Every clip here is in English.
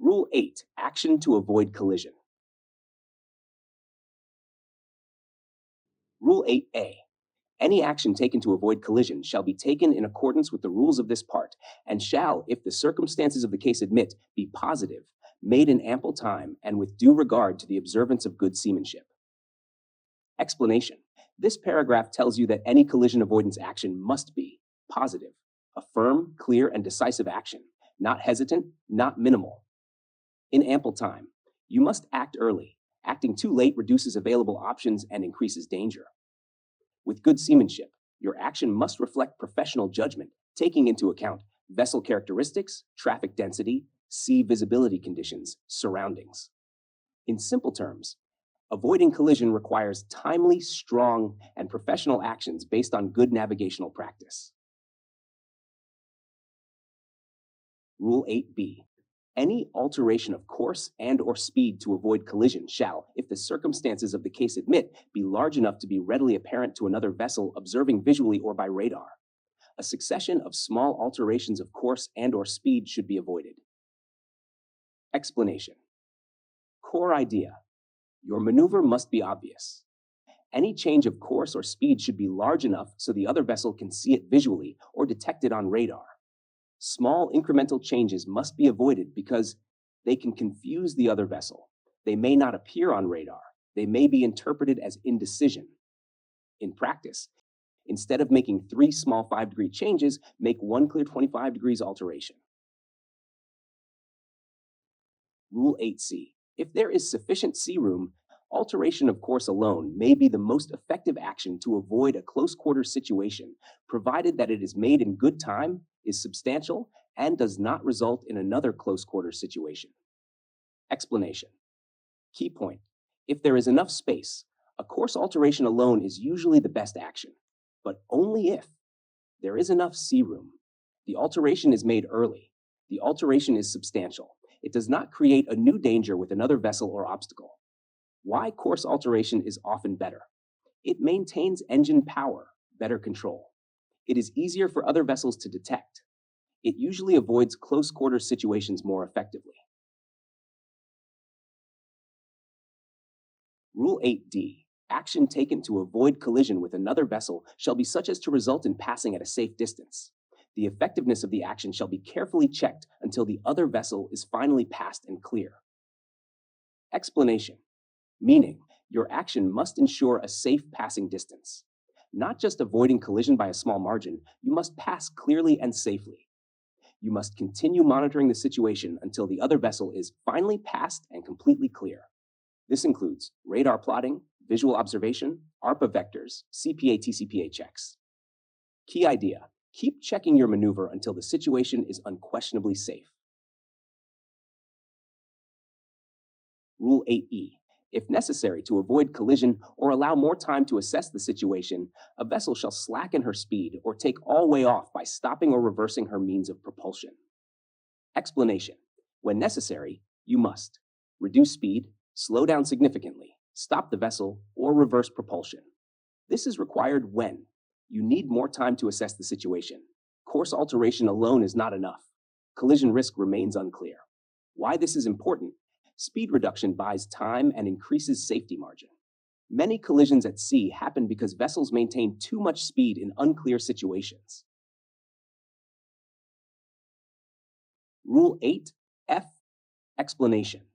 Rule 8. Action to avoid collision. Rule 8A. Any action taken to avoid collision shall be taken in accordance with the rules of this part, and shall, if the circumstances of the case admit, be positive, made in ample time, and with due regard to the observance of good seamanship. Explanation. This paragraph tells you that any collision avoidance action must be positive, a firm, clear, and decisive action, not hesitant, not minimal. In ample time, you must act early. Acting too late reduces available options and increases danger. With good seamanship, your action must reflect professional judgment, taking into account vessel characteristics, traffic density, sea visibility conditions, surroundings. In simple terms, avoiding collision requires timely, strong, and professional actions based on good navigational practice. Rule 8B. Any alteration of course and/or speed to avoid collision shall, if the circumstances of the case admit, be large enough to be readily apparent to another vessel observing visually or by radar. A succession of small alterations of course and/or speed should be avoided. Explanation. Core idea. Your maneuver must be obvious. Any change of course or speed should be large enough so the other vessel can see it visually or detect it on radar. Small incremental changes must be avoided because they can confuse the other vessel. They may not appear on radar. They may be interpreted as indecision. In practice, instead of making 3 small 5-degree changes, make 1 clear 25 degrees alteration. Rule 8C. If there is sufficient sea room, alteration of course alone may be the most effective action to avoid a close quarters situation, provided that it is made in good time, is substantial, and does not result in another close quarters situation. Explanation. Key point. If there is enough space, a course alteration alone is usually the best action, but only if there is enough sea room. The alteration is made early. The alteration is substantial. It does not create a new danger with another vessel or obstacle. Why course alteration is often better? It maintains engine power, better control. It is easier for other vessels to detect. It usually avoids close quarters situations more effectively. Rule 8D. Action taken to avoid collision with another vessel shall be such as to result in passing at a safe distance. The effectiveness of the action shall be carefully checked until the other vessel is finally passed and clear. Explanation. Meaning, your action must ensure a safe passing distance. Not just avoiding collision by a small margin, you must pass clearly and safely. You must continue monitoring the situation until the other vessel is finally passed and completely clear. This includes radar plotting, visual observation, ARPA vectors, CPA-TCPA checks. Key idea. Keep checking your maneuver until the situation is unquestionably safe. Rule 8E. If necessary to avoid collision or allow more time to assess the situation, a vessel shall slacken her speed or take all way off by stopping or reversing her means of propulsion. Explanation. When necessary, you must reduce speed, slow down significantly, stop the vessel, or reverse propulsion. This is required when you need more time to assess the situation. Course alteration alone is not enough. Collision risk remains unclear. Why this is important? Speed reduction buys time and increases safety margin. Many collisions at sea happen because vessels maintain too much speed in unclear situations. Rule 8F. Explanation.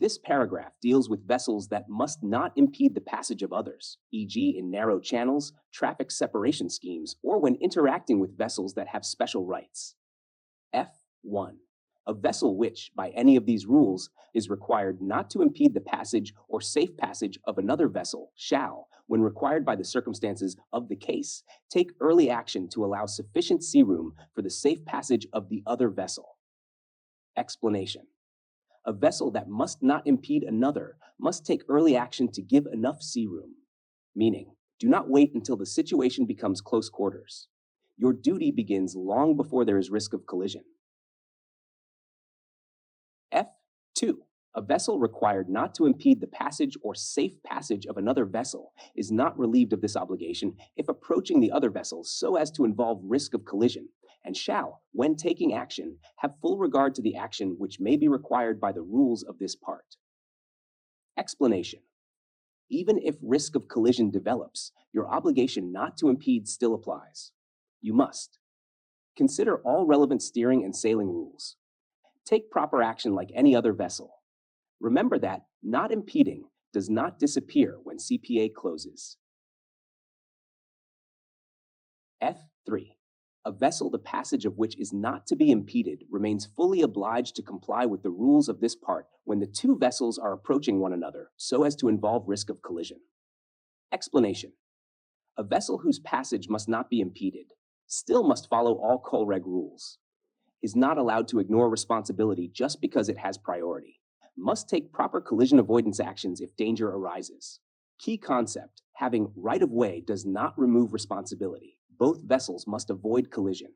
This paragraph deals with vessels that must not impede the passage of others, e.g. in narrow channels, traffic separation schemes, or when interacting with vessels that have special rights. F1. A vessel which, by any of these rules, is required not to impede the passage or safe passage of another vessel shall, when required by the circumstances of the case, take early action to allow sufficient sea room for the safe passage of the other vessel. Explanation. A vessel that must not impede another must take early action to give enough sea room. Meaning, do not wait until the situation becomes close quarters. Your duty begins long before there is risk of collision. F2. A vessel required not to impede the passage or safe passage of another vessel is not relieved of this obligation if approaching the other vessel so as to involve risk of collision, and shall, when taking action, have full regard to the action which may be required by the rules of this part. Explanation. Even if risk of collision develops, your obligation not to impede still applies. You must consider all relevant steering and sailing rules. Take proper action like any other vessel. Remember that not impeding does not disappear when CPA closes. F3. A vessel the passage of which is not to be impeded remains fully obliged to comply with the rules of this part when the two vessels are approaching one another so as to involve risk of collision. Explanation. A vessel whose passage must not be impeded still must follow all Colreg rules, is not allowed to ignore responsibility just because it has priority, must take proper collision avoidance actions if danger arises. Key concept, having right of way does not remove responsibility. Both vessels must avoid collision.